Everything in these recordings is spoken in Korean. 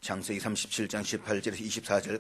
창세기 37장 18절에서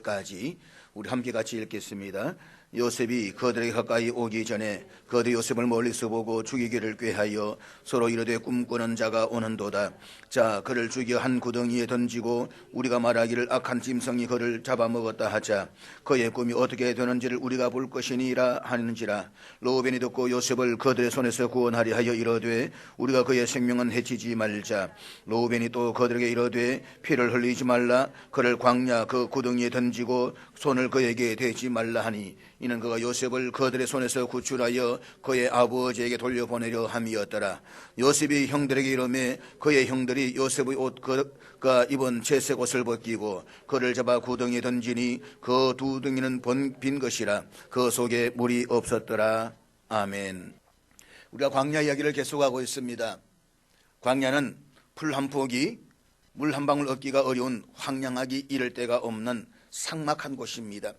24절까지 우리 함께 같이 읽겠습니다. 요셉이 그들에게 가까이 오기 전에 그들이 요셉을 멀리서 보고 죽이기를 꾀하여 서로 이르되 꿈꾸는 자가 오는도다. 자, 그를 죽여 한 구덩이에 던지고 우리가 말하기를 악한 짐승이 그를 잡아먹었다 하자. 그의 꿈이 어떻게 되는지를 우리가 볼 것이니라 하는지라. 르우벤이 듣고 요셉을 그들의 손에서 구원하리 하여 이르되 우리가 그의 생명은 해치지 말자. 르우벤이 또 그들에게 이르되 피를 흘리지 말라. 그를 광야 그 구덩이에 던지고 손을 그에게 대지 말라 하니 이는 그가 요셉을 그들의 손에서 구출하여 그의 아버지에게 돌려보내려 함이었더라. 요셉이 형들에게 이르매 그의 형들이 요셉의 옷 그가 입은 채색 옷을 벗기고 그를 잡아 구덩이에 던지니 그 두덩이는 빈 것이라. 그 속에 물이 없었더라. 아멘. 우리가 광야 이야기를 계속하고 있습니다. 광야는 풀 한 폭이 물 한 방울 얻기가 어려운 황량하기 이를 데가 없는 삭막한 곳입니다.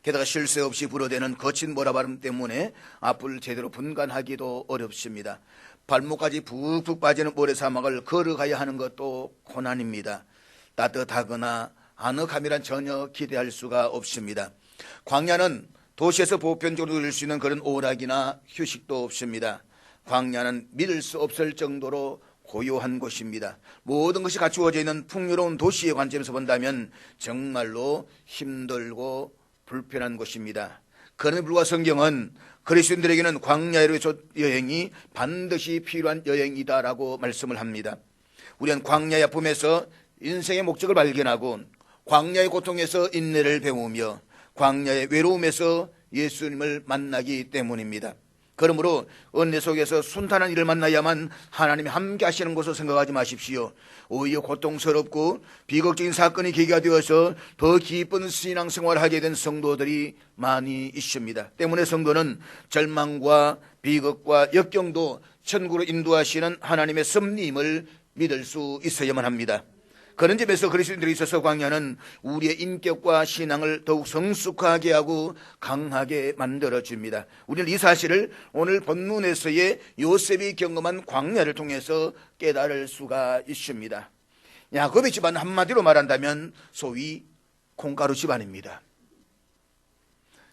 게다가 쉴 새 없이 불어대는 거친 모라바람 때문에 앞을 제대로 분간하기도 어렵습니다. 발목까지 푹푹 빠지는 모래사막을 걸어가야 하는 것도 고난입니다. 따뜻하거나 아늑함이란 전혀 기대할 수가 없습니다. 광야는 도시에서 보편적으로 누릴 수 있는 그런 오락이나 휴식도 없습니다. 광야는 믿을 수 없을 정도로 고요한 곳입니다. 모든 것이 갖추어져 있는 풍요로운 도시의 관점에서 본다면 정말로 힘들고 불편한 곳입니다. 그럼에 불구하고 성경은 그리스도인들에게는 광야의 여행이 반드시 필요한 여행이다라고 말씀을 합니다. 우리는 광야의 아픔에서 인생의 목적을 발견하고 광야의 고통에서 인내를 배우며 광야의 외로움에서 예수님을 만나기 때문입니다. 그러므로 은혜 속에서 순탄한 일을 만나야만 하나님이 함께 하시는 것을 생각하지 마십시오. 오히려 고통스럽고 비극적인 사건이 계기가 되어서 더 기쁜 신앙생활을 하게 된 성도들이 많이 있습니다. 때문에 성도는 절망과 비극과 역경도 천국으로 인도하시는 하나님의 섭리임을 믿을 수 있어야만 합니다. 그런 점에서 그리스도인들에 있어서 광야는 우리의 인격과 신앙을 더욱 성숙하게 하고 강하게 만들어줍니다. 우리는 이 사실을 오늘 본문에서의 요셉이 경험한 광야를 통해서 깨달을 수가 있습니다. 야곱의 집안 한마디로 말한다면 소위 콩가루 집안입니다.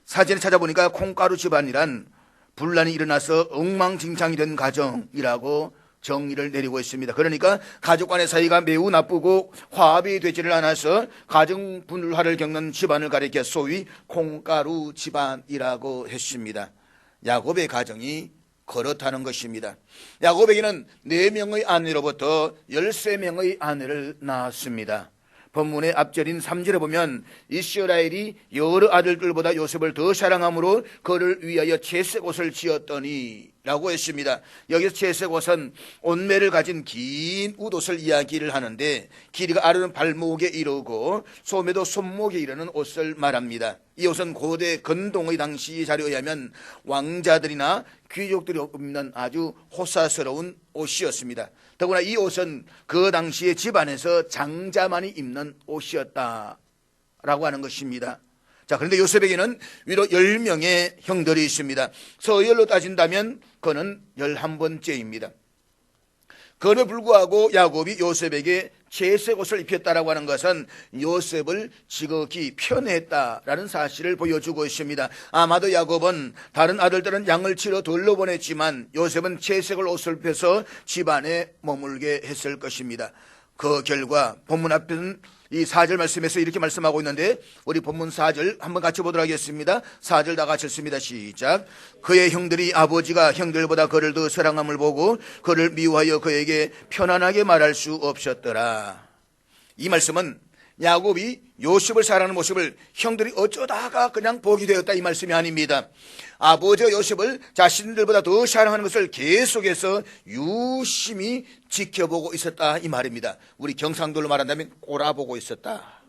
사진을 찾아보니까 콩가루 집안이란 분란이 일어나서 엉망진창이 된 가정이라고 정의를 내리고 있습니다. 그러니까 가족 간의 사이가 매우 나쁘고 화합이 되지를 않아서 가정 분화를 겪는 집안을 가리켜 소위 콩가루 집안이라고 했습니다. 야곱의 가정이 그렇다는 것입니다. 야곱에게는 4명의 아내로부터 13명의 아내를 낳았습니다. 본문의 앞절인 3절에 보면 이스라엘이 여러 아들들보다 요셉을 더 사랑함으로 그를 위하여 채색 옷을 지었더니 라고 했습니다. 여기서 채색 옷은 옷매를 가진 긴 웃옷을 이야기를 하는데 길이가 아래는 발목에 이르고 소매도 손목에 이르는 옷을 말합니다. 이 옷은 고대 건동의 당시 자료에 의하면 왕자들이나 귀족들이 입는 아주 호사스러운 옷이었습니다. 더구나 이 옷은 그 당시에 집안에서 장자만이 입는 옷이었다라고 하는 것입니다. 자, 그런데 요셉에게는 위로 10명의 형들이 있습니다. 서열로 따진다면 그는 11번째입니다. 그럼에 불구하고 야곱이 요셉에게 채색 옷을 입혔다라고 하는 것은 요셉을 지극히 편애했다라는 사실을 보여주고 있습니다. 아마도 야곱은 다른 아들들은 양을 치러 돌려보냈지만 요셉은 채색을 옷을 입혀서 집안에 머물게 했을 것입니다. 그 결과 본문 앞에는 이 4절 말씀에서 이렇게 말씀하고 있는데 우리 본문 4절 한번 같이 보도록 하겠습니다. 4절 다 같이 읽습니다. 시작. 그의 형들이 아버지가 형들보다 그를 더 사랑함을 보고 그를 미워하여 그에게 편안하게 말할 수 없었더라. 이 말씀은 야곱이 요셉을 사랑하는 모습을 형들이 어쩌다가 그냥 보게 되었다 이 말씀이 아닙니다. 아버지가 요셉을 자신들보다 더 사랑하는 것을 계속해서 유심히 지켜보고 있었다 이 말입니다. 우리 경상도로 말한다면 꼬라보고 있었다.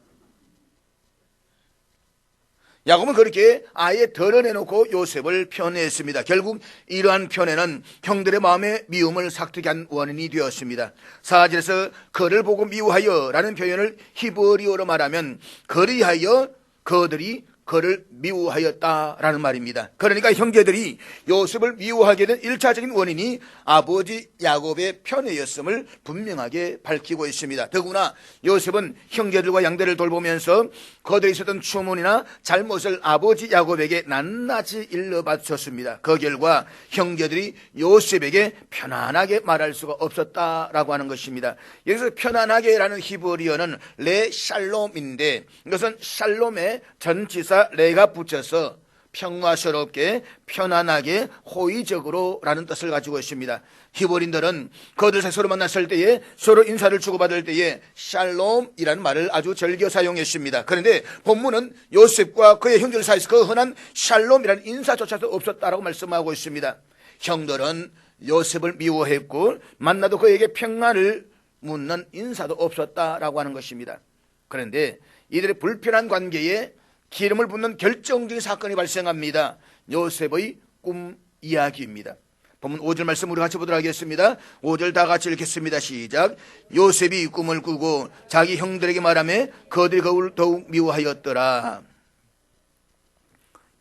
야곱은 그렇게 아예 드러내놓고 요셉을 편애했습니다. 결국 이러한 편애는 형들의 마음에 미움을 삭히게 한 원인이 되었습니다. 4절에서 그를 보고 미워하여 라는 표현을 히브리어로 말하면 그리하여 그들이 그를 미워하였다라는 말입니다. 그러니까 형제들이 요셉을 미워하게 된 1차적인 원인이 아버지 야곱의 편애였음을 분명하게 밝히고 있습니다. 더구나 요셉은 형제들과 양들을 돌보면서 그들이 있었던 추문이나 잘못을 아버지 야곱에게 낱낱이 일러 바쳤습니다. 그 결과 형제들이 요셉에게 편안하게 말할 수가 없었다라고 하는 것입니다. 여기서 편안하게라는 히브리어는 레샬롬인데 이것은 샬롬의 전치사 레가 붙여서 평화스럽게, 편안하게, 호의적으로 라는 뜻을 가지고 있습니다. 히브리인들은 그들 사이 서로 만났을 때에 서로 인사를 주고받을 때에 샬롬이라는 말을 아주 즐겨 사용했습니다. 그런데 본문은 요셉과 그의 형제들 사이에서 그 흔한 샬롬이라는 인사조차도 없었다라고 말씀하고 있습니다. 형들은 요셉을 미워했고 만나도 그에게 평안을 묻는 인사도 없었다라고 하는 것입니다. 그런데 이들의 불편한 관계에 기름을 붓는 결정적인 사건이 발생합니다. 요셉의 꿈 이야기입니다. 본문 5절 말씀 우리 같이 보도록 하겠습니다. 5절 다 같이 읽겠습니다. 시작. 요셉이 꿈을 꾸고 자기 형들에게 말하며 그들이 그를 더욱 미워하였더라.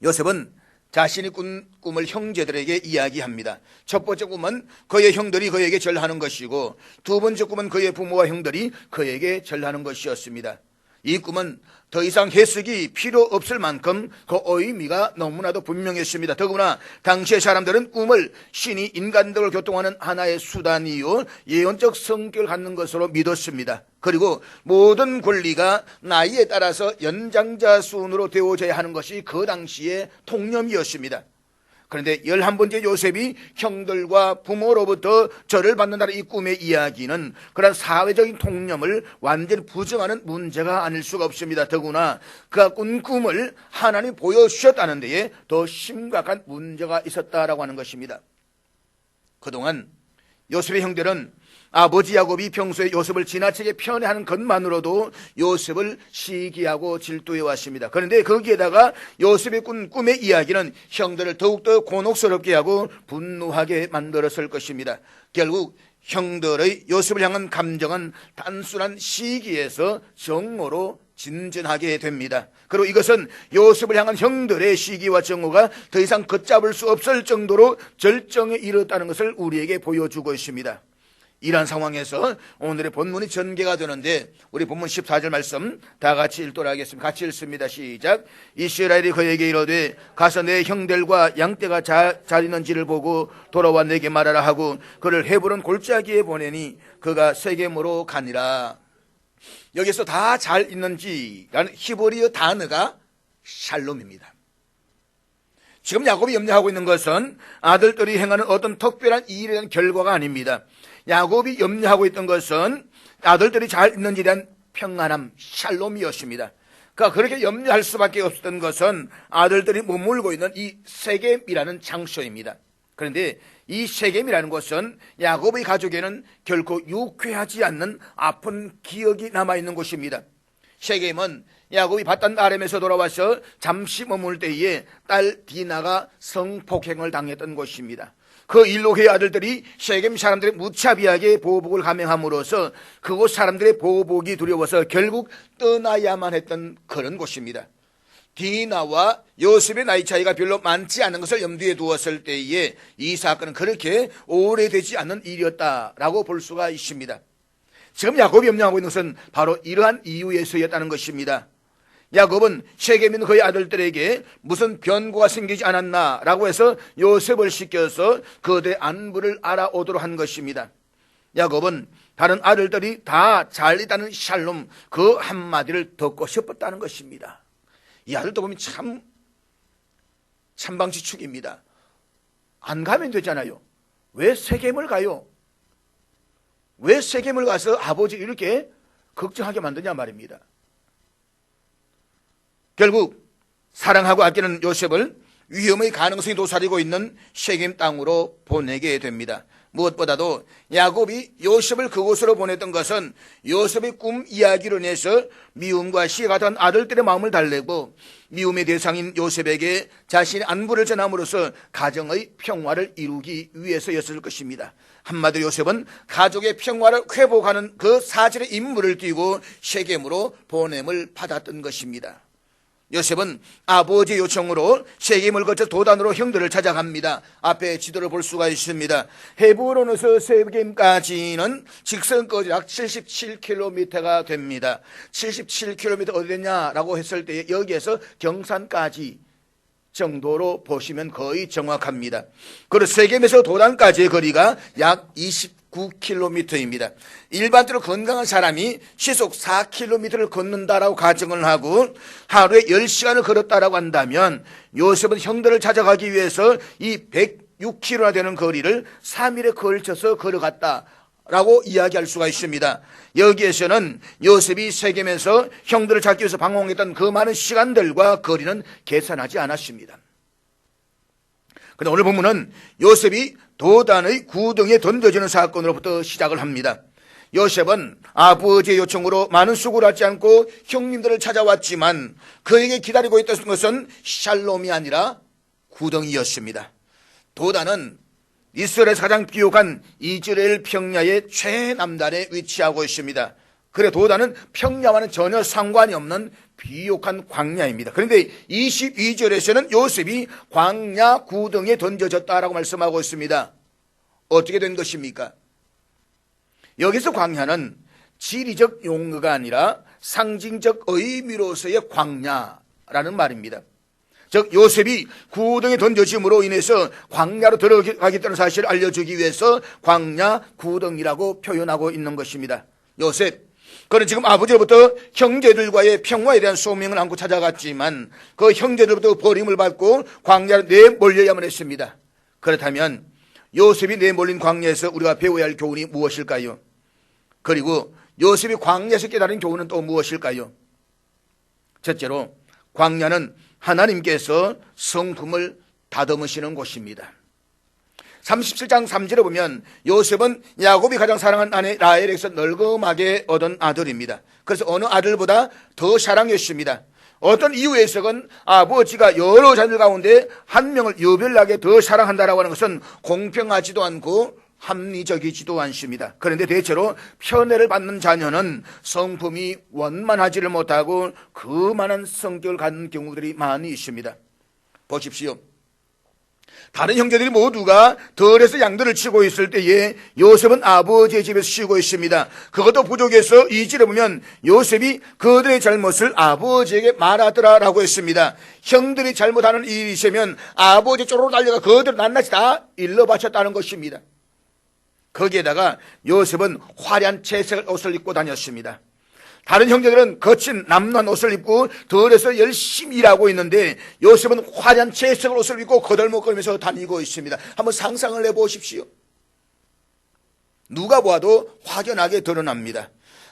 요셉은 자신이 꾼 꿈을 형제들에게 이야기합니다. 첫 번째 꿈은 그의 형들이 그에게 절하는 것이고 두 번째 꿈은 그의 부모와 형들이 그에게 절하는 것이었습니다. 이 꿈은 더 이상 해석이 필요 없을 만큼 그 의미가 너무나도 분명했습니다. 더구나 당시의 사람들은 꿈을 신이 인간들을 교통하는 하나의 수단이요 예언적 성격을 갖는 것으로 믿었습니다. 그리고 모든 권리가 나이에 따라서 연장자 순으로 되어져야 하는 것이 그 당시의 통념이었습니다. 그런데 11번째 요셉이 형들과 부모로부터 절을 받는다는 이 꿈의 이야기는 그런 사회적인 통념을 완전히 부정하는 문제가 아닐 수가 없습니다. 더구나 그가 꾼 꿈을 하나님이 보여주셨다는 데에 더 심각한 문제가 있었다라고 하는 것입니다. 그동안 요셉의 형들은 아버지 야곱이 평소에 요셉을 지나치게 편애하는 것만으로도 요셉을 시기하고 질투해 왔습니다. 그런데 거기에다가 요셉의 꾼 꿈의 이야기는 형들을 더욱더 곤혹스럽게 하고 분노하게 만들었을 것입니다. 결국 형들의 요셉을 향한 감정은 단순한 시기에서 정오로 진전하게 됩니다. 그리고 이것은 요셉을 향한 형들의 시기와 정오가 더 이상 걷잡을 수 없을 정도로 절정에 이르렀다는 것을 우리에게 보여주고 있습니다. 이러한 상황에서 오늘의 본문이 전개가 되는데 우리 본문 14절 말씀 다 같이 읽도록 하겠습니다. 같이 읽습니다. 시작. 이스라엘이 그에게 이르되 가서 내 형들과 양떼가 잘 있는지를 보고 돌아와 내게 말하라 하고 그를 헤브론 골짜기에 보내니 그가 세겜으로 가니라. 여기서 다 잘 있는지라는 히브리어 단어가 샬롬입니다. 지금 야곱이 염려하고 있는 것은 아들들이 행하는 어떤 특별한 일에 대한 결과가 아닙니다. 야곱이 염려하고 있던 것은 아들들이 잘 있는지에 대한 평안함, 샬롬이었습니다. 그러니까 그렇게 염려할 수밖에 없었던 것은 아들들이 머물고 있는 이 세겜이라는 장소입니다. 그런데 이 세겜이라는 곳은 야곱의 가족에는 결코 유쾌하지 않는 아픈 기억이 남아있는 곳입니다. 세겜은 야곱이 바단 아람에서 돌아와서 잠시 머물 때에 딸 디나가 성폭행을 당했던 곳입니다. 그 일로 그의 아들들이 세겜 사람들의 무차비하게 보복을 감행함으로써 그곳 사람들의 보복이 두려워서 결국 떠나야만 했던 그런 곳입니다. 디나와 요셉의 나이 차이가 별로 많지 않은 것을 염두에 두었을 때에 이 사건은 그렇게 오래되지 않는 일이었다라고 볼 수가 있습니다. 지금 야곱이 염려하고 있는 것은 바로 이러한 이유에서였다는 것입니다. 야곱은 세겜 있는 그의 아들들에게 무슨 변고가 생기지 않았나라고 해서 요셉을 시켜서 그들의 안부를 알아오도록 한 것입니다. 야곱은 다른 아들들이 다 잘 있다는 샬롬 그 한마디를 듣고 싶었다는 것입니다. 이 아들도 보면 참 찬방지축입니다. 안 가면 되잖아요. 왜 세겜을 가요? 왜 세겜을 가서 아버지를 이렇게 걱정하게 만드냐 말입니다. 결국 사랑하고 아끼는 요셉을 위험의 가능성이 도사리고 있는 세겜 땅으로 보내게 됩니다. 무엇보다도 야곱이 요셉을 그곳으로 보냈던 것은 요셉의 꿈 이야기로 인해서 미움과 시기가 된 아들들의 마음을 달래고 미움의 대상인 요셉에게 자신의 안부를 전함으로써 가정의 평화를 이루기 위해서였을 것입니다. 한마디로 요셉은 가족의 평화를 회복하는 그 사실의 임무를 띠고 세겜으로 보냄을 받았던 것입니다. 요셉은 아버지의 요청으로 세겜을 거쳐 도단으로 형들을 찾아갑니다. 앞에 지도를 볼 수가 있습니다. 헤브론에서 세겜까지는 직선거리 약 77km가 됩니다. 77km 어디 됐냐라고 했을 때 여기에서 경산까지 정도로 보시면 거의 정확합니다. 그리고 세겜에서 도단까지의 거리가 약 29km입니다. 일반적으로 건강한 사람이 시속 4km를 걷는다라고 가정을 하고 하루에 10시간을 걸었다라고 한다면 요셉은 형들을 찾아가기 위해서 이 106km나 되는 거리를 3일에 걸쳐서 걸어갔다라고 이야기할 수가 있습니다. 여기에서는 요셉이 세겜에서 형들을 찾기 위해서 방황했던 그 많은 시간들과 거리는 계산하지 않았습니다. 그런데 오늘 본문은 요셉이 도단의 구덩이에 던져지는 사건으로부터 시작을 합니다. 요셉은 아버지의 요청으로 많은 수고를 하지 않고 형님들을 찾아왔지만 그에게 기다리고 있던 것은 샬롬이 아니라 구덩이였습니다. 도단은 이스라엘에서 가장 비옥한 이스라엘 평야의 최남단에 위치하고 있습니다. 그래 도단은 평야와는 전혀 상관이 없는 비옥한 광야입니다. 그런데 22절에서는 요셉이 광야 구덩이에 던져졌다라고 말씀하고 있습니다. 어떻게 된 것입니까? 여기서 광야는 지리적 용어가 아니라 상징적 의미로서의 광야라는 말입니다. 즉 요셉이 구덩이에 던져짐으로 인해서 광야로 들어가겠다는 사실을 알려주기 위해서 광야 구덩이라고 표현하고 있는 것입니다. 요셉, 그는 지금 아버지로부터 형제들과의 평화에 대한 소명을 안고 찾아갔지만 그 형제들로부터 버림을 받고 광야로 내몰려야만 했습니다. 그렇다면 요셉이 내몰린 광야에서 우리가 배워야 할 교훈이 무엇일까요? 그리고 요셉이 광야에서 깨달은 교훈은 또 무엇일까요? 첫째로 광야는 하나님께서 성품을 다듬으시는 곳입니다. 37장 3절에 보면 요셉은 야곱이 가장 사랑한 아내 라헬에게서 널검하게 얻은 아들입니다. 그래서 어느 아들보다 더 사랑했습니다. 어떤 이유에서건 아버지가 여러 자녀 가운데 한 명을 유별나게 더 사랑한다라고 하는 것은 공평하지도 않고 합리적이지도 않습니다. 그런데 대체로 편애를 받는 자녀는 성품이 원만하지를 못하고 그만한 성격을 갖는 경우들이 많이 있습니다. 보십시오. 다른 형제들이 모두가 들에서 양들을 치고 있을 때에 요셉은 아버지의 집에서 쉬고 있습니다. 그것도 부족해서 2절에 보면 요셉이 그들의 잘못을 아버지에게 말하더라라고 했습니다. 형들이 잘못하는 일이 있으면 아버지 쪽으로 달려가 그들을 낱낱이 다 일러 바쳤다는 것입니다. 거기에다가 요셉은 화려한 채색 옷을 입고 다녔습니다. 다른 형제들은 거친 남루한 옷을 입고 들에서 열심히 일하고 있는데 요셉은 화려한 채색 옷을 입고 거들먹거리면서 다니고 있습니다. 한번 상상을 해보십시오. 누가 보아도 확연하게 드러납니다.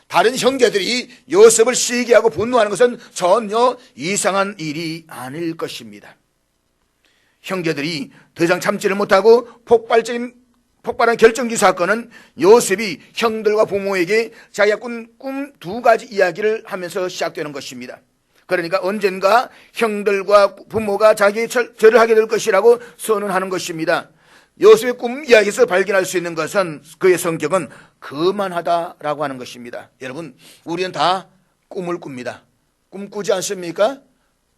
다른 형제들이 요셉을 시기하고 분노하는 것은 전혀 이상한 일이 아닐 것입니다. 형제들이 더 이상 참지를 못하고 폭발한 결정기 사건은 요셉이 형들과 부모에게 자기가 꾼 꿈 2가지 이야기를 하면서 시작되는 것입니다. 그러니까 언젠가 형들과 부모가 자기의 절을 하게 될 것이라고 선언하는 것입니다. 요셉의 꿈 이야기에서 발견할 수 있는 것은 그의 성격은 거만하다라고 하는 것입니다. 여러분, 우리는 다 꿈을 꿉니다. 꿈 꾸지 않습니까?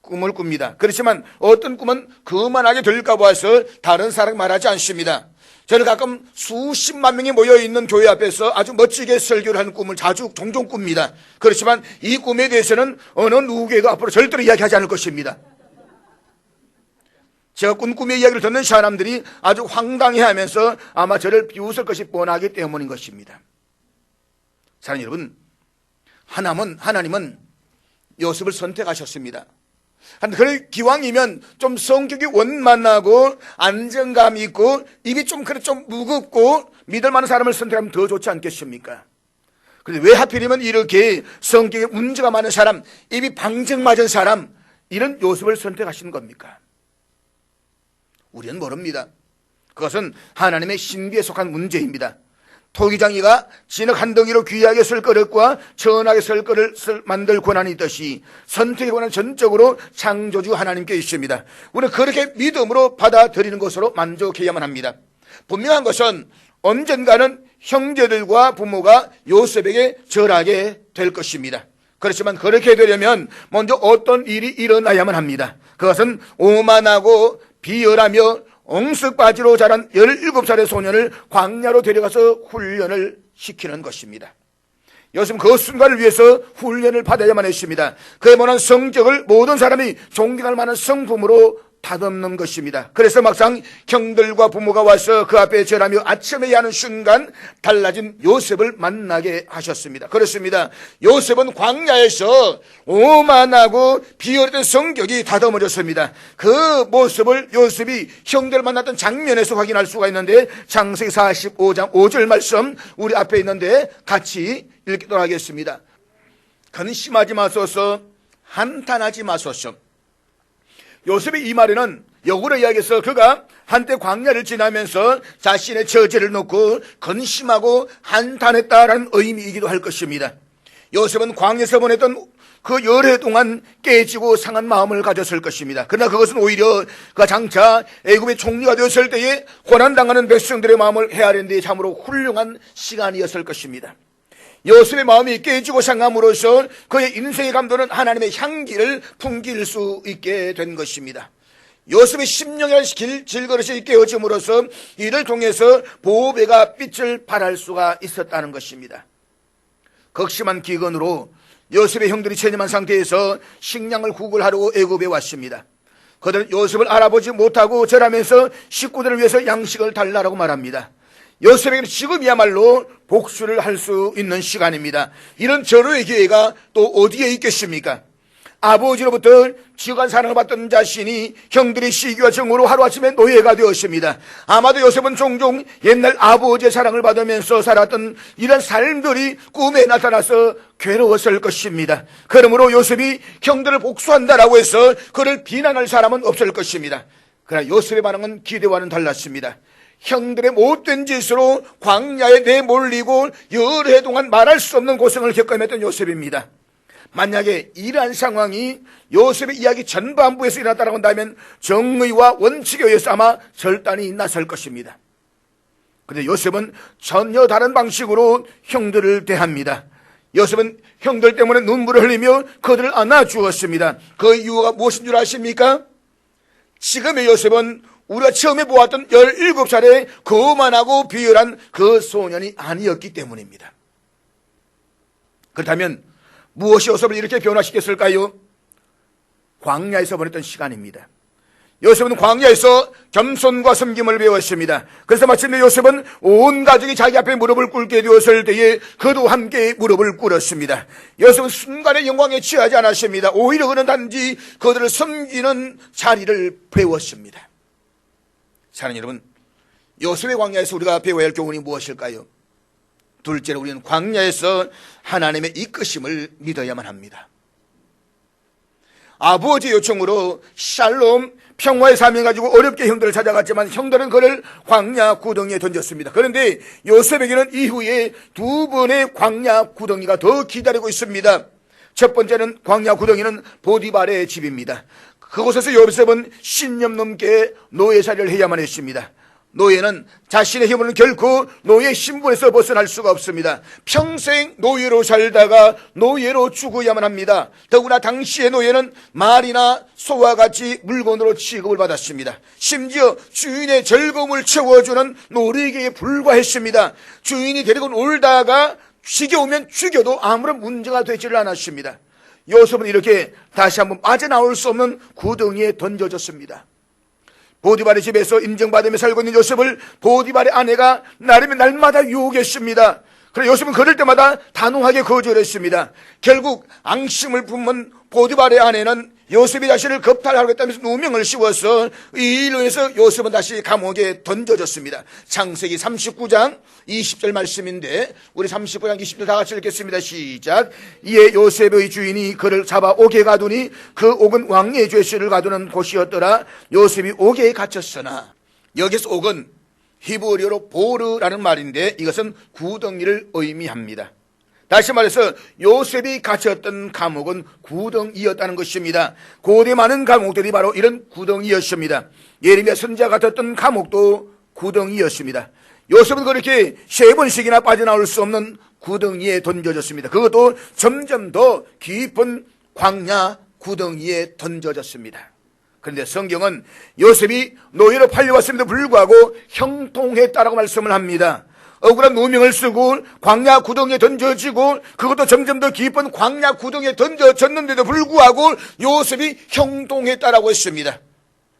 꿈을 꿉니다. 그렇지만 어떤 꿈은 거만하게 들릴까 봐서 다른 사람이 말하지 않습니다. 저는 가끔 수십만 명이 모여있는 교회 앞에서 아주 멋지게 설교를 하는 꿈을 종종 꿉니다. 그렇지만 이 꿈에 대해서는 어느 누구에게도 앞으로 절대로 이야기하지 않을 것입니다. 제가 꾼 꿈의 이야기를 듣는 사람들이 아주 황당해하면서 아마 저를 비웃을 것이 뻔하기 때문인 것입니다. 사랑하는 여러분, 하나님은 요셉을 선택하셨습니다. 그래 기왕이면 좀 성격이 원만하고 안정감 있고 입이 좀 무겁고 믿을 만한 사람을 선택하면 더 좋지 않겠습니까? 그런데 왜 하필이면 이렇게 성격에 문제가 많은 사람, 입이 방정 맞은 사람, 이런 요셉을 선택하시는 겁니까? 우리는 모릅니다. 그것은 하나님의 신비에 속한 문제입니다. 토기장이가 진흙 한 덩이로 귀하게 쓸 그릇과 천하게 쓸 그릇을 만들 권한이 있듯이 선택의 권한 전적으로 창조주 하나님께 있습니다. 우리는 그렇게 믿음으로 받아들이는 것으로 만족해야만 합니다. 분명한 것은 언젠가는 형제들과 부모가 요셉에게 절하게 될 것입니다. 그렇지만 그렇게 되려면 먼저 어떤 일이 일어나야만 합니다. 그것은 오만하고 비열하며 엉쓱바지로 자란 17살의 소년을 광야로 데려가서 훈련을 시키는 것입니다. 요즘 그 순간을 위해서 훈련을 받아야만 했습니다. 그에 보는 성적을 모든 사람이 존경할 만한 성품으로 다듬는 것입니다. 그래서 막상 형들과 부모가 와서 그 앞에 절하며 아침에 하는 순간 달라진 요셉을 만나게 하셨습니다. 그렇습니다. 요셉은 광야에서 오만하고 비열했던 성격이 다듬어졌습니다. 그 모습을 요셉이 형들을 만났던 장면에서 확인할 수가 있는데, 창세기 45장 5절 말씀 우리 앞에 있는데 같이 읽도록 하겠습니다. 근심하지 마소서, 한탄하지 마소서. 요셉의 이 말에는 역으로 이야기해서 그가 한때 광야를 지나면서 자신의 처지를 놓고 근심하고 한탄했다라는 의미이기도 할 것입니다. 요셉은 광야에서 보냈던 그 열해 동안 깨지고 상한 마음을 가졌을 것입니다. 그러나 그것은 오히려 그가 장차 애굽의 총리가 되었을 때에 고난당하는 백성들의 마음을 헤아리는 데 참으로 훌륭한 시간이었을 것입니다. 요셉의 마음이 깨지고 상함으로써 그의 인생의 감도는 하나님의 향기를 풍길 수 있게 된 것입니다. 요셉의 심령의 질그릇이 깨어짐으로써 이를 통해서 보배가 빛을 발할 수가 있었다는 것입니다. 극심한 기근으로 요셉의 형들이 체념한 상태에서 식량을 구걸하려고 애굽에 왔습니다. 그들은 요셉을 알아보지 못하고 절하면서 식구들을 위해서 양식을 달라고 말합니다. 요셉에게는 지금이야말로 복수를 할 수 있는 시간입니다. 이런 절호의 기회가 또 어디에 있겠습니까? 아버지로부터 지옥한 사랑을 받던 자신이 형들의 시기와 정으로 하루아침에 노예가 되었습니다. 아마도 요셉은 종종 옛날 아버지의 사랑을 받으면서 살았던 이런 삶들이 꿈에 나타나서 괴로웠을 것입니다. 그러므로 요셉이 형들을 복수한다라고 해서 그를 비난할 사람은 없을 것입니다. 그러나 요셉의 반응은 기대와는 달랐습니다. 형들의 못된 짓으로 광야에 내몰리고 열해 동안 말할 수 없는 고생을 겪어냈던 요셉입니다. 만약에 이러한 상황이 요셉의 이야기 전반부에서 일어났다고 한다면 정의와 원칙에 의해서 아마 절단이 나설 것입니다. 그런데 요셉은 전혀 다른 방식으로 형들을 대합니다. 요셉은 형들 때문에 눈물을 흘리며 그들을 안아주었습니다. 그 이유가 무엇인 줄 아십니까? 지금의 요셉은 우리가 처음에 보았던 17살의 거만하고 비열한 그 소년이 아니었기 때문입니다. 그렇다면 무엇이 요셉을 이렇게 변화시켰을까요? 광야에서 보냈던 시간입니다. 요셉은 광야에서 겸손과 섬김을 배웠습니다. 그래서 마침내 요셉은 온 가족이 자기 앞에 무릎을 꿇게 되었을 때에 그도 함께 무릎을 꿇었습니다. 요셉은 순간의 영광에 취하지 않았습니다. 오히려 그는 단지 그들을 섬기는 자리를 배웠습니다. 사랑하는 여러분, 요셉의 광야에서 우리가 배워야 할 교훈이 무엇일까요? 둘째로 우리는 광야에서 하나님의 이끄심을 믿어야만 합니다. 아버지의 요청으로 샬롬 평화의 사명 가지고 어렵게 형들을 찾아갔지만 형들은 그를 광야 구덩이에 던졌습니다. 그런데 요셉에게는 이후에 두 번의 광야 구덩이가 더 기다리고 있습니다. 첫 번째는 광야 구덩이는 보디발의 집입니다. 그곳에서 요셉은 10년 넘게 노예살이를 해야만 했습니다. 노예는 자신의 힘으로는 결코 노예 신분에서 벗어날 수가 없습니다. 평생 노예로 살다가 노예로 죽어야만 합니다. 더구나 당시의 노예는 말이나 소와 같이 물건으로 취급을 받았습니다. 심지어 주인의 즐거움을 채워주는 놀이기에 불과했습니다. 주인이 데리고 놀다가 지겨우면 죽여도 아무런 문제가 되지를 않았습니다. 요셉은 이렇게 다시 한번 빠져나올 수 없는 구덩이에 던져졌습니다. 보디발의 집에서 인정받으며 살고 있는 요셉을 보디발의 아내가 나름의 날마다 유혹했습니다. 그래 요셉은 그럴 때마다 단호하게 거절했습니다. 결국 앙심을 품은 보디발의 아내는 요셉이 자신을 겁탈하겠다면서 누명을 씌워서 이 일로 해서 요셉은 다시 감옥에 던져졌습니다. 창세기 39장 20절 말씀인데 우리 39장 20절 다 같이 읽겠습니다. 시작. 이에 요셉의 주인이 그를 잡아 옥에 가두니 그 옥은 왕의 죄수를 가두는 곳이었더라. 요셉이 옥에 갇혔으나, 여기서 옥은 히브리어로 보르라는 말인데 이것은 구덩이를 의미합니다. 다시 말해서 요셉이 갇혔던 감옥은 구덩이였다는 것입니다. 고대 많은 감옥들이 바로 이런 구덩이였습니다. 예레미야 선지자가 갇혔던 감옥도 구덩이였습니다. 요셉은 그렇게 세 번씩이나 빠져나올 수 없는 구덩이에 던져졌습니다. 그것도 점점 더 깊은 광야 구덩이에 던져졌습니다. 그런데 성경은 요셉이 노예로 팔려왔음에도 불구하고 형통했다라고 말씀을 합니다. 억울한 누명을 쓰고 광야 구덩이에 던져지고 그것도 점점 더 깊은 광야 구덩이에 던져졌는데도 불구하고 요셉이 형통했다라고 했습니다.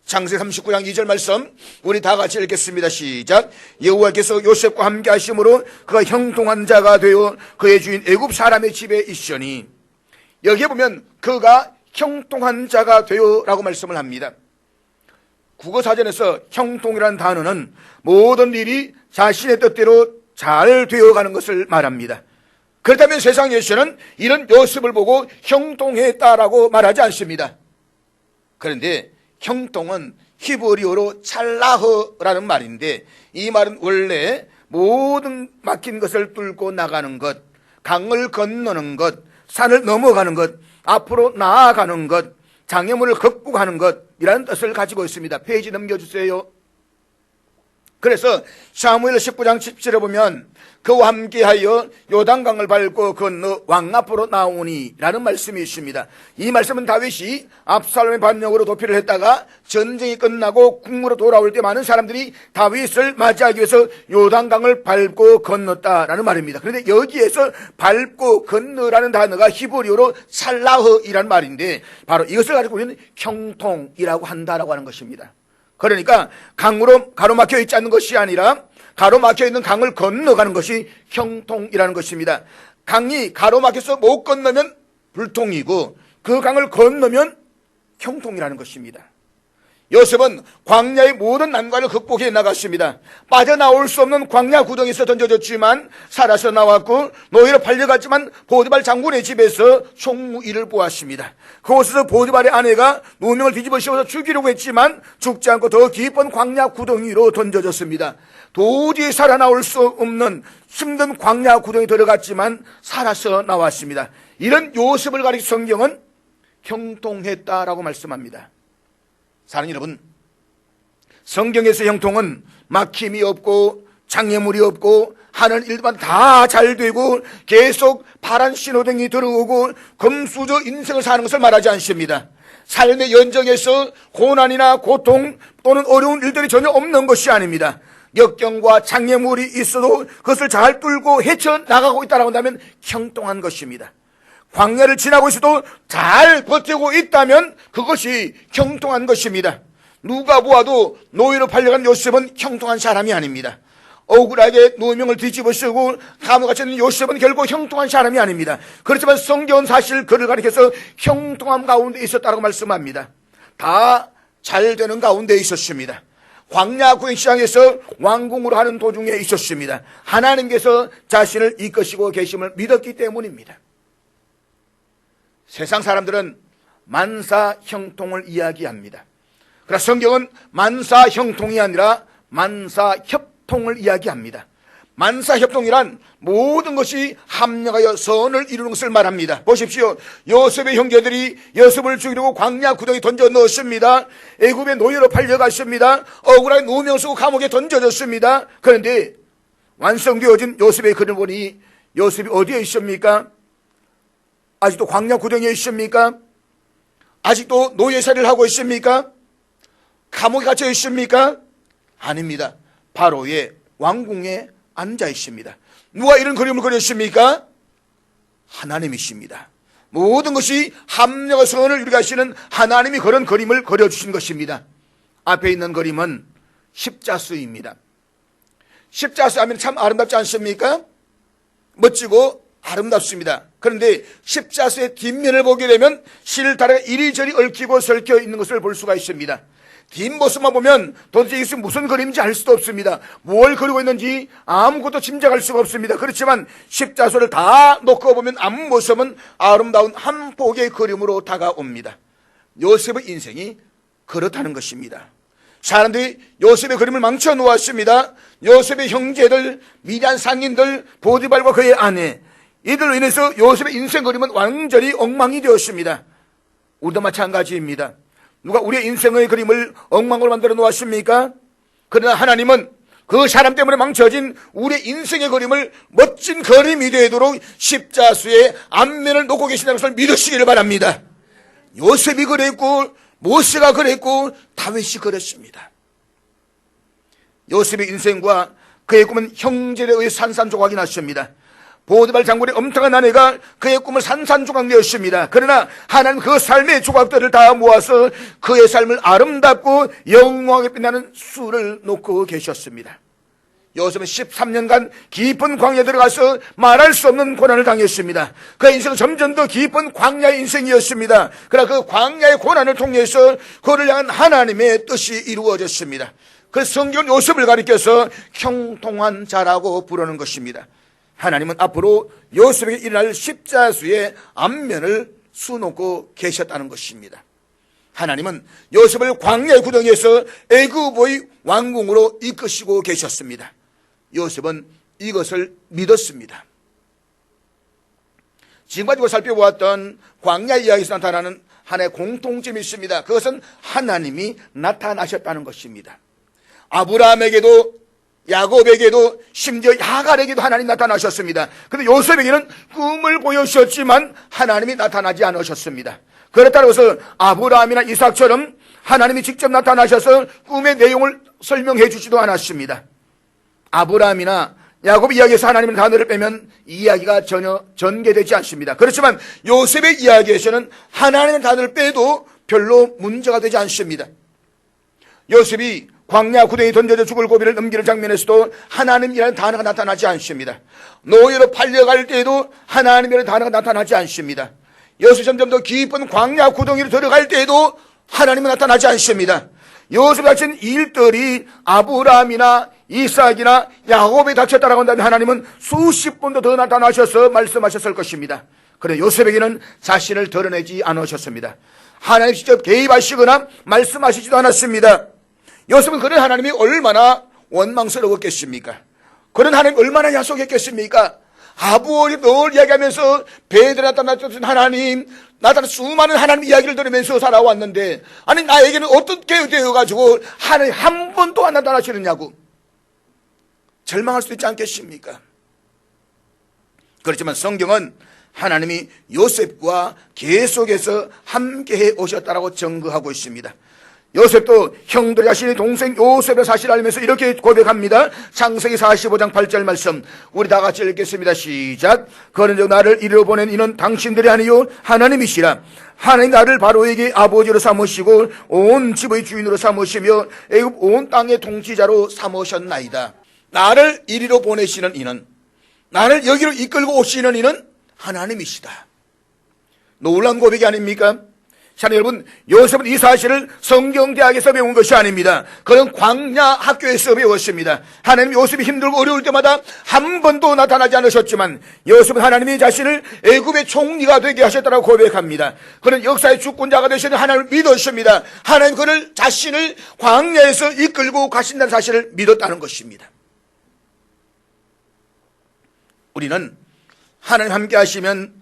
창세기 39장 2절 말씀 우리 다 같이 읽겠습니다. 시작. 여호와께서 요셉과 함께 하심으로 그가 형통한 자가 되어 그의 주인 애굽 사람의 집에 있으니, 여기에 보면 그가 형통한 자가 되어 라고 말씀을 합니다. 국어사전에서 형통이라는 단어는 모든 일이 자신의 뜻대로 잘 되어가는 것을 말합니다. 그렇다면 세상에서는 이런 요셉을 보고 형통했다라고 말하지 않습니다. 그런데 형통은 히브리어로 찰라흐라는 말인데, 이 말은 원래 모든 막힌 것을 뚫고 나가는 것, 강을 건너는 것, 산을 넘어가는 것, 앞으로 나아가는 것, 장애물을 극복하는 것이라는 뜻을 가지고 있습니다. 페이지 넘겨주세요. 그래서 사무엘 19장 17절에 보면 그와 함께하여 요단강을 밟고 건너 왕 앞으로 나오니 라는 말씀이 있습니다. 이 말씀은 다윗이 압살롬의 반역으로 도피를 했다가 전쟁이 끝나고 궁으로 돌아올 때 많은 사람들이 다윗을 맞이하기 위해서 요단강을 밟고 건넜다라는 말입니다. 그런데 여기에서 밟고 건너라는 단어가 히브리어로 살라흐이라는 말인데, 바로 이것을 가지고 우리는 형통이라고 한다라고 하는 것입니다. 그러니까 강으로 가로막혀 있지 않는 것이 아니라 가로막혀 있는 강을 건너가는 것이 형통이라는 것입니다. 강이 가로막혀서 못 건너면 불통이고 그 강을 건너면 형통이라는 것입니다. 요셉은 광야의 모든 난관을 극복해 나갔습니다. 빠져나올 수 없는 광야 구덩이에서 던져졌지만 살아서 나왔고, 노예로 팔려갔지만 보디발 장군의 집에서 총무 일을 보았습니다. 그곳에서 보디발의 아내가 누명을 뒤집어 씌워서 죽이려고 했지만 죽지 않고 더 깊은 광야 구덩이로 던져졌습니다. 도저히 살아나올 수 없는 힘든 광야 구덩이에 들어갔지만 살아서 나왔습니다. 이런 요셉을 가리켜 성경은 형통했다라고 말씀합니다. 사랑하는 여러분, 성경에서 형통은 막힘이 없고 장애물이 없고 하는 일만 다 잘 되고 계속 파란 신호등이 들어오고 금수저 인생을 사는 것을 말하지 않습니다. 삶의 연정에서 고난이나 고통 또는 어려운 일들이 전혀 없는 것이 아닙니다. 역경과 장애물이 있어도 그것을 잘 뚫고 헤쳐나가고 있다고 한다면 형통한 것입니다. 광야를 지나고 있어도 잘 버티고 있다면 그것이 형통한 것입니다. 누가 보아도 노예로 팔려간 요셉은 형통한 사람이 아닙니다. 억울하게 누명을 뒤집어 쓰고 감옥에 갇혀있는 요셉은 결국 형통한 사람이 아닙니다. 그렇지만 성경은 사실 그를 가리켜서 형통함 가운데 있었다고 말씀합니다. 다 잘 되는 가운데 있었습니다. 광야 구행시장에서 왕궁으로 하는 도중에 있었습니다. 하나님께서 자신을 이끄시고 계심을 믿었기 때문입니다. 세상 사람들은 만사 형통을 이야기합니다. 그러나 성경은 만사 형통이 아니라 만사 협통을 이야기합니다. 만사 협통이란 모든 것이 합력하여 선을 이루는 것을 말합니다. 보십시오. 요셉의 형제들이 요셉을 죽이려고 광야 구덩이에 던져 넣었습니다. 애굽의 노예로 팔려갔습니다. 억울하게 누명 쓰고 감옥에 던져졌습니다. 그런데 완성되어진 요셉의 글을 보니 요셉이 어디에 있습니까? 아직도 광야 구덩이에 있습니까? 아직도 노예살이를 하고 있습니까? 감옥에 갇혀 있습니까? 아닙니다. 바로의 왕궁에 앉아 있습니다. 누가 이런 그림을 그렸습니까? 하나님이십니다. 모든 것이 합력과 선을 이루게 하시는 하나님이 그런 그림을 그려주신 것입니다. 앞에 있는 그림은 십자수입니다. 십자수 하면 참 아름답지 않습니까? 멋지고 아름답습니다. 그런데 십자수의 뒷면을 보게 되면 실타래가 이리저리 얽히고 설켜 있는 것을 볼 수가 있습니다. 뒷모습만 보면 도대체 이것이 무슨 그림인지 알 수도 없습니다. 뭘 그리고 있는지 아무것도 짐작할 수가 없습니다. 그렇지만 십자수를 다 놓고 보면 앞모습은 아름다운 한 폭의 그림으로 다가옵니다. 요셉의 인생이 그렇다는 것입니다. 사람들이 요셉의 그림을 망쳐 놓았습니다. 요셉의 형제들, 미디안 상인들, 보디발과 그의 아내, 이들로 인해서 요셉의 인생 그림은 완전히 엉망이 되었습니다. 우리도 마찬가지입니다. 누가 우리의 인생의 그림을 엉망으로 만들어 놓았습니까? 그러나 하나님은 그 사람 때문에 망쳐진 우리의 인생의 그림을 멋진 그림이 되도록 십자수의 앞면을 놓고 계신다는 것을 믿으시기를 바랍니다. 요셉이 그랬고 모세가 그랬고 다윗이 그랬습니다. 요셉의 인생과 그의 꿈은 형제에 의해 산산조각이 났습니다. 보디발 장군의 엄청난 아내가 그의 꿈을 산산조각 내었습니다. 그러나 하나님 그 삶의 조각들을 다 모아서 그의 삶을 아름답고 영광하게 빛나는 수를 놓고 계셨습니다. 요셉은 13년간 깊은 광야에 들어가서 말할 수 없는 고난을 당했습니다. 그의 인생은 점점 더 깊은 광야의 인생이었습니다. 그러나 그 광야의 고난을 통해서 그를 향한 하나님의 뜻이 이루어졌습니다. 그래서 성경은 요셉을 가리켜서 형통한 자라고 부르는 것입니다. 하나님은 앞으로 요셉에게 일어날 십자수의 앞면을 수놓고 계셨다는 것입니다. 하나님은 요셉을 광야의 구덩이에서 애굽의 왕궁으로 이끄시고 계셨습니다. 요셉은 이것을 믿었습니다. 지금까지 살펴보았던 광야 이야기에서 나타나는 하나의 공통점이 있습니다. 그것은 하나님이 나타나셨다는 것입니다. 아브라함에게도 야곱에게도 심지어 야갈에게도 하나님 나타나셨습니다. 그런데 요셉에게는 꿈을 보여주셨지만 하나님이 나타나지 않으셨습니다. 그렇다고 해서 아브라함이나 이삭처럼 하나님이 직접 나타나셔서 꿈의 내용을 설명해 주지도 않았습니다. 아브라함이나 야곱 이야기에서 하나님의 단어를 빼면 이야기가 전혀 전개되지 않습니다. 그렇지만 요셉의 이야기에서는 하나님의 단어를 빼도 별로 문제가 되지 않습니다. 요셉이 광야 구덩이에 던져져 죽을 고비를 넘기는 장면에서도 하나님이라는 단어가 나타나지 않습니다. 노예로 팔려갈 때에도 하나님이라는 단어가 나타나지 않습니다. 요셉이 점점 더 깊은 광야 구덩이로 들어갈 때에도 하나님은 나타나지 않습니다. 요셉이 닥친 일들이 아브라함이나 이삭이나 야곱에 닥쳤다라고 한다면 하나님은 수십 번도 더 나타나셔서 말씀하셨을 것입니다. 그런데 요셉에게는 자신을 드러내지 않으셨습니다. 하나님 직접 개입하시거나 말씀하시지도 않았습니다. 요셉은 그런 하나님이 얼마나 원망스러웠겠습니까? 그런 하나님 얼마나 야속했겠습니까? 아부월이 늘 이야기하면서 배들에 나타났던 하나님, 나타난 수많은 하나님 이야기를 들으면서 살아왔는데, 아니 나에게는 어떻게 되어가지고 하나님 한 번도 안 나타나시느냐고 절망할 수도 있지 않겠습니까? 그렇지만 성경은 하나님이 요셉과 계속해서 함께해 오셨다라고 증거하고 있습니다. 요셉도 형들 자신의 동생 요셉의 사실을 알면서 이렇게 고백합니다. 창세기 45장 8절 말씀 우리 다 같이 읽겠습니다. 시작. 그런즉 나를 이리로 보낸 이는 당신들이 아니요 하나님이시라. 하나님 나를 바로에게 아버지로 삼으시고 온 집의 주인으로 삼으시며 애굽 온 땅의 통치자로 삼으셨나이다. 나를 이리로 보내시는 이는, 나를 여기로 이끌고 오시는 이는 하나님이시다. 놀라운 고백이 아닙니까? 자, 여러분, 요셉은 이 사실을 성경대학에서 배운 것이 아닙니다. 그는 광야 학교에서 배웠습니다. 하나님 요셉이 힘들고 어려울 때마다 한 번도 나타나지 않으셨지만 요셉은 하나님이 자신을 애굽의 총리가 되게 하셨다고 고백합니다. 그는 역사의 주권자가 되시는 하나님을 믿었습니다. 하나님 그를 자신을 광야에서 이끌고 가신다는 사실을 믿었다는 것입니다. 우리는 하나님 함께 하시면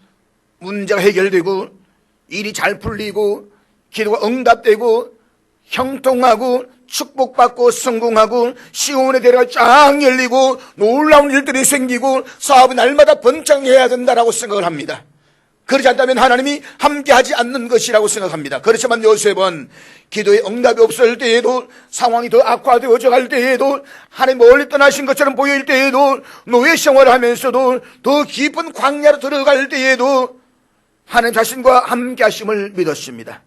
문제가 해결되고 일이 잘 풀리고 기도가 응답되고 형통하고 축복받고 성공하고 시온의 대로가 쫙 열리고 놀라운 일들이 생기고 사업이 날마다 번창해야 된다라고 생각을 합니다. 그렇지 않다면 하나님이 함께하지 않는 것이라고 생각합니다. 그렇지만 요셉은 기도에 응답이 없을 때에도 상황이 더 악화되어져 갈 때에도 하나님 멀리 떠나신 것처럼 보일 때에도 노예 생활을 하면서도 더 깊은 광야로 들어갈 때에도 하나님 자신과 함께 하심을 믿었습니다.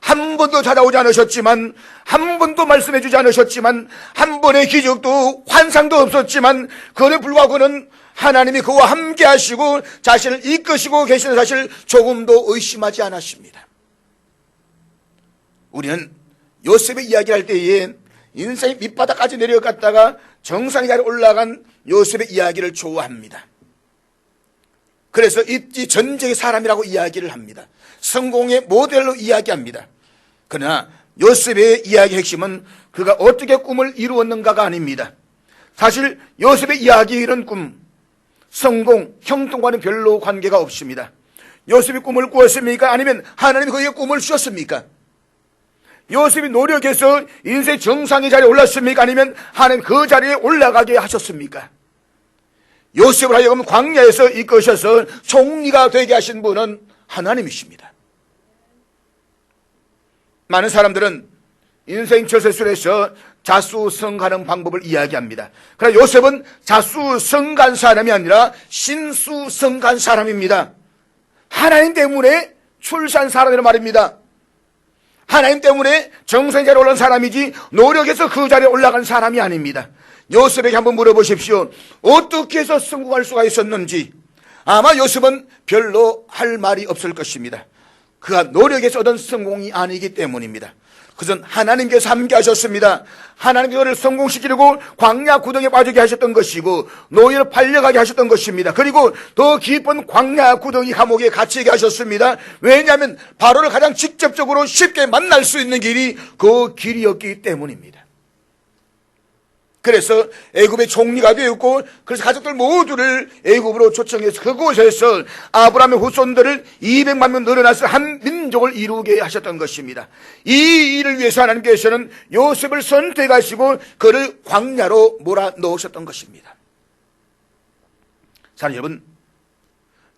한 번도 찾아오지 않으셨지만, 한 번도 말씀해 주지 않으셨지만, 한 번의 기적도 환상도 없었지만 그에 불구하고 그는 하나님이 그와 함께 하시고 자신을 이끄시고 계시는 사실을 조금도 의심하지 않았습니다. 우리는 요셉의 이야기를 할 때에 인생의 밑바닥까지 내려갔다가 정상의 자리에 올라간 요셉의 이야기를 좋아합니다. 그래서 이 전쟁의 사람이라고 이야기를 합니다. 성공의 모델로 이야기합니다. 그러나 요셉의 이야기의 핵심은 그가 어떻게 꿈을 이루었는가가 아닙니다. 사실 요셉의 이야기 이런 꿈, 성공, 형통과는 별로 관계가 없습니다. 요셉이 꿈을 꾸었습니까? 아니면 하나님이 그에게 꿈을 주셨습니까? 요셉이 노력해서 인생 정상의 자리에 올랐습니까? 아니면 하나님 그 자리에 올라가게 하셨습니까? 요셉을 하여금 광야에서 이끄셔서 총리가 되게 하신 분은 하나님이십니다. 많은 사람들은 인생 저세술에서 자수성가는 방법을 이야기합니다. 그러나 요셉은 자수성가한 사람이 아니라 신수성가한 사람입니다. 하나님 때문에 출세한 사람이란 말입니다. 하나님 때문에 정상의 자리에 올라간 사람이지 노력해서 그 자리에 올라간 사람이 아닙니다. 요셉에게 한번 물어보십시오. 어떻게 해서 성공할 수가 있었는지. 아마 요셉은 별로 할 말이 없을 것입니다. 그가 노력해서 얻은 성공이 아니기 때문입니다. 그것은 하나님께서 함께 하셨습니다. 하나님께서 그를 성공시키려고 광야 구덩이에 빠지게 하셨던 것이고 노예로 팔려가게 하셨던 것입니다. 그리고 더 깊은 광야 구덩이 감옥에 갇히게 하셨습니다. 왜냐하면 바로를 가장 직접적으로 쉽게 만날 수 있는 길이 그 길이었기 때문입니다. 그래서 애굽의 총리가 되었고, 그래서 가족들 모두를 애굽으로 초청해서 그곳에서 아브라함의 후손들을 200만 명 늘어나서 한 민족을 이루게 하셨던 것입니다. 이 일을 위해서 하나님께서는 요셉을 선택하시고 그를 광야로 몰아넣으셨던 것입니다. 사랑하는 여러분,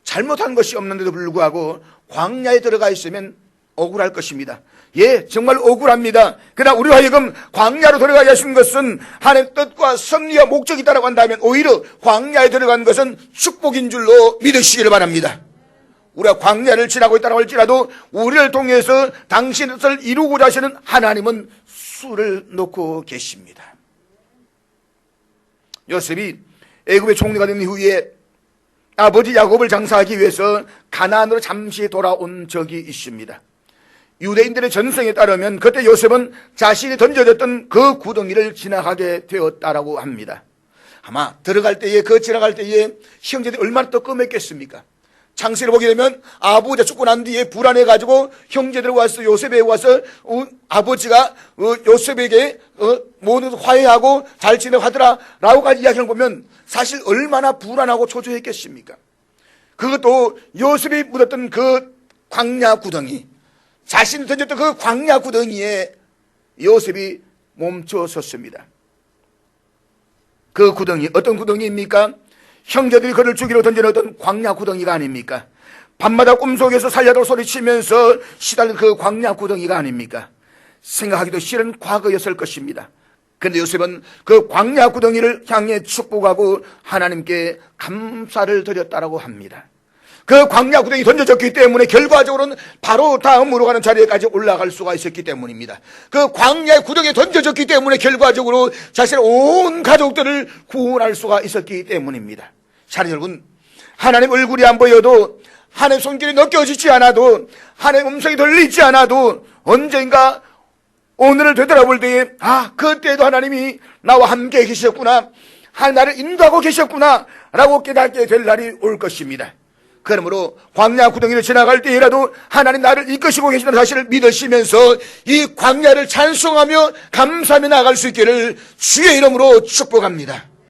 잘못한 것이 없는데도 불구하고 광야에 들어가 있으면 억울할 것입니다. 예, 정말 억울합니다. 그러나 우리와 하여금 광야로 들어가게 하신 것은 하나님의 뜻과 섭리와 목적이 있다고 한다면 오히려 광야에 들어간 것은 축복인 줄로 믿으시기를 바랍니다. 우리가 광야를 지나고 있다고 할지라도 우리를 통해서 당신의 뜻을 이루고자 하시는 하나님은 수를 놓고 계십니다. 요셉이 애굽의 총리가 된 이후에 아버지 야곱을 장사하기 위해서 가나안으로 잠시 돌아온 적이 있습니다. 유대인들의 전성에 따르면 그때 요셉은 자신이 던져졌던 그 구덩이를 지나가게 되었다라고 합니다. 아마 들어갈 때에 그 지나갈 때에 형제들이 얼마나 또 끔했겠습니까? 창세를 보게 되면 아버지가 죽고 난 뒤에 불안해가지고 형제들 와서 요셉에 와서 아버지가 요셉에게 모두 화해하고 잘 지내고 하더라 라고 이야기를 보면 사실 얼마나 불안하고 초조했겠습니까? 그것도 요셉이 묻었던 그 광야 구덩이, 자신이 던졌던 그 광야 구덩이에 요셉이 멈춰 섰습니다. 그 구덩이 어떤 구덩이입니까? 형제들이 그를 죽이러 던져놓던 광야 구덩이가 아닙니까? 밤마다 꿈속에서 살려달라고 소리치면서 시달린 그 광야 구덩이가 아닙니까? 생각하기도 싫은 과거였을 것입니다. 그런데 요셉은 그 광야 구덩이를 향해 축복하고 하나님께 감사를 드렸다라고 합니다. 그 광야 구덩이 던져졌기 때문에 결과적으로는 바로 다음으로 가는 자리에까지 올라갈 수가 있었기 때문입니다. 그 광야의 구덩이에 던져졌기 때문에 결과적으로 자신의 온 가족들을 구원할 수가 있었기 때문입니다. 사랑하는 여러분, 하나님 얼굴이 안 보여도, 하나님 손길이 느껴지지 않아도, 하나님 음성이 들리지 않아도 언젠가 오늘을 되돌아볼 때에 그때도 하나님이 나와 함께 계셨구나, 나를 인도하고 계셨구나 라고 깨닫게 될 날이 올 것입니다. 그러므로 광야 구덩이를 지나갈 때라도 하나님 나를 이끄시고 계시다는 사실을 믿으시면서 이 광야를 찬송하며 감사하며 나아갈 수 있기를 주의 이름으로 축복합니다.